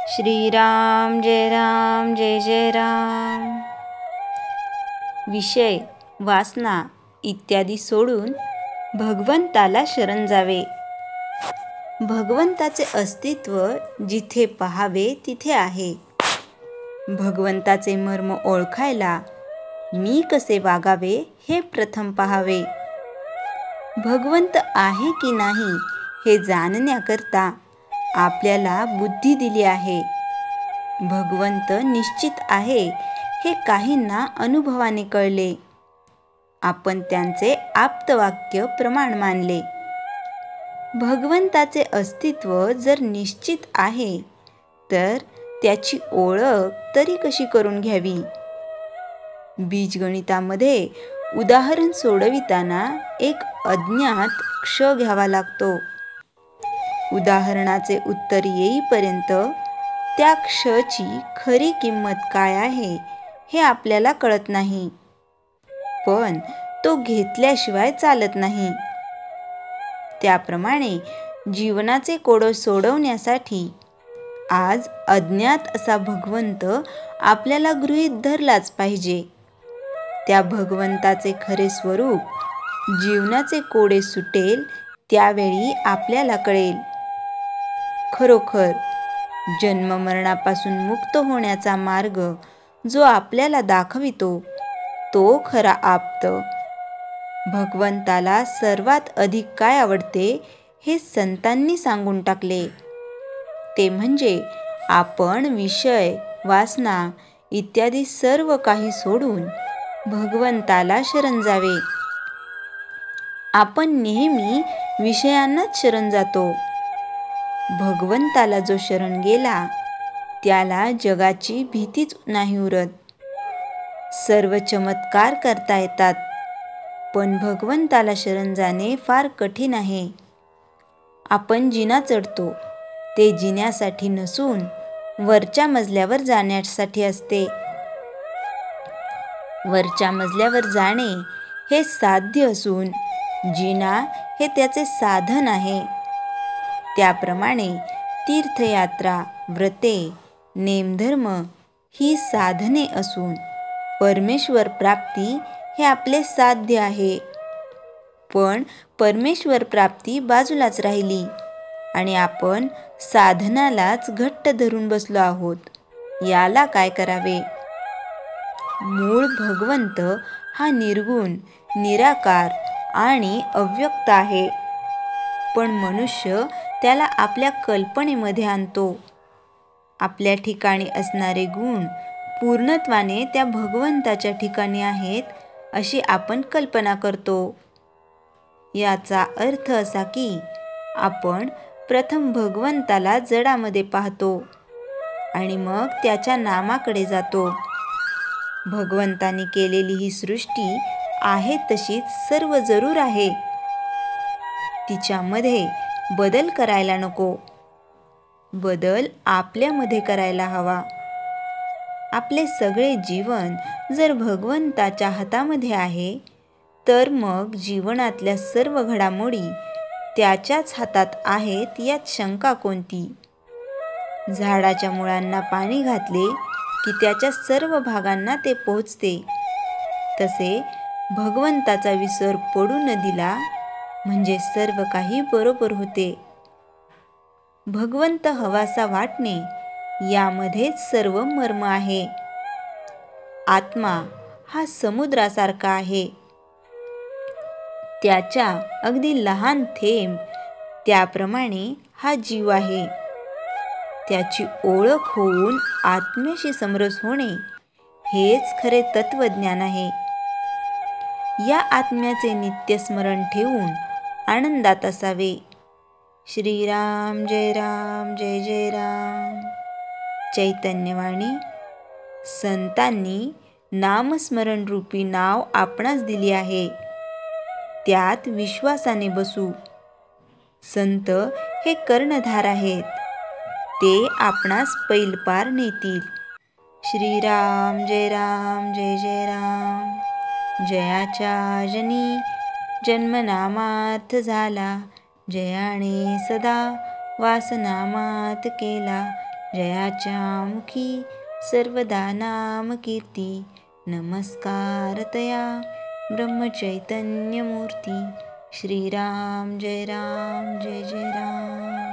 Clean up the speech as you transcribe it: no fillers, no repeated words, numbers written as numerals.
श्रीराम जय राम जय जय राम। विषय वासना इत्यादी सोडून भगवंताला शरण जावे। भगवंताचे अस्तित्व जिथे पाहावे तिथे आहे। भगवंताचे मर्म ओळखायला मी कसे वागावे हे प्रथम पाहावे। भगवंत आहे की नाही हे जाणण्याकरता आपल्याला बुद्धी दिली आहे। भगवंत निश्चित आहे हे काहींना अनुभवाने कळले। आपण त्यांचे आप्तवाक्य प्रमाण मानले। भगवंताचे अस्तित्व जर निश्चित आहे तर त्याची ओळख तरी कशी करून घ्यावी? बीजगणितामध्ये उदाहरण सोडविताना एक अज्ञात क्ष घ्यावा लागतो। उदाहरणाचे उत्तर येईपर्यंत त्या क्षची खरी किंमत काय आहे हे आपल्याला कळत नाही, पण तो घेतल्याशिवाय चालत नाही। त्याप्रमाणे जीवनाचे कोडं सोडवण्यासाठी आज अज्ञात असा भगवंत आपल्याला गृहीत धरलाच पाहिजे। त्या भगवंताचे खरे स्वरूप जीवनाचे कोडे सुटेल त्यावेळी आपल्याला कळेल। खरोखर जन्ममरणापासून मुक्त होण्याचा मार्ग जो आपल्याला दाखवितो तो खरा आप्त। भगवंताला सर्वात अधिक काय आवडते हे संतांनी सांगून टाकले, ते म्हणजे आपण विषय वासना इत्यादी सर्व काही सोडून भगवंताला शरण जावे। आपण नेहमी विषयांनाच शरण जातो। भगवंताला जो शरण गेला त्याला जगाची भीतीच नाही उरत। सर्व चमत्कार करता येतात, पण भगवंताला शरण जाणे फार कठीण आहे। आपण जिना चढतो ते जिन्यासाठी नसून वरच्या मजल्यावर जाण्यासाठी असते। वरच्या मजल्यावर जाणे हे साध्य असून जिना हे त्याचे साधन आहे। त्याप्रमाणे तीर्थयात्रा, व्रते, नेमधर्म ही साधने असून परमेश्वर प्राप्ती हे आपले साध्य आहे। पण परमेश्वर प्राप्ती बाजूलाच राहिली आणि आपण साधनालाच घट्ट धरून बसलो आहोत। याला काय करावे? मूळ भगवंत हा निर्गुण, निराकार आणि अव्यक्त आहे, पण मनुष्य त्याला आपल्या कल्पनेमध्ये आणतो। आपल्या ठिकाणी असणारे गुण पूर्णत्वाने त्या भगवंताच्या ठिकाणी आहेत अशी आपण कल्पना करतो। याचा अर्थ असा की आपण प्रथम भगवंताला जडामध्ये पाहतो आणि मग त्याच्या नामाकडे जातो। भगवंताने केलेली ही सृष्टी आहे तशीच सर्व जरूर आहे, तिच्यामध्ये बदल करायला नको। बदल आपल्यामध्ये करायला हवा। आपले सगळे जीवन जर भगवंताच्या हातामध्ये आहे तर मग जीवनातल्या सर्व घडामोडी त्याच्याच हातात आहेत यात शंका कोणती? झाडाच्या मुळांना पाणी घातले की त्याच्या सर्व भागांना ते पोहोचते, तसे भगवंताचा विसर पडू न दिला म्हणजे सर्व काही बरोबर होते। भगवंत हवासा वाटणे यामध्येच सर्व मर्म आहे। आत्मा हा समुद्रासारखा आहे। त्याच्या अगदी लहान थेंब त्याप्रमाणे हा जीव आहे। त्याची ओळख होऊन आत्म्याशी समरस होणे हेच खरे तत्वज्ञान आहे। या आत्म्याचे नित्य स्मरण ठेवून आनंदात असावे। श्रीराम जय राम जय जय राम। चैतन्यवाणी संतांनी नामस्मरण रूपी नाव आपणास दिली आहे, त्यात विश्वासाने बसू। संत हे कर्णधार आहेत, ते आपणास पैलपार नेतील। श्रीराम जय राम जय जय राम। जयाच्या जनी जन्मनामार्थ झाला, जयाने सदा वासनामात केला। जयाच्या मुखी सर्वदा नाम कीर्ती. नमस्कार तया ब्रह्मचैतन्यमूर्ती. श्रीराम जय राम जय जय राम.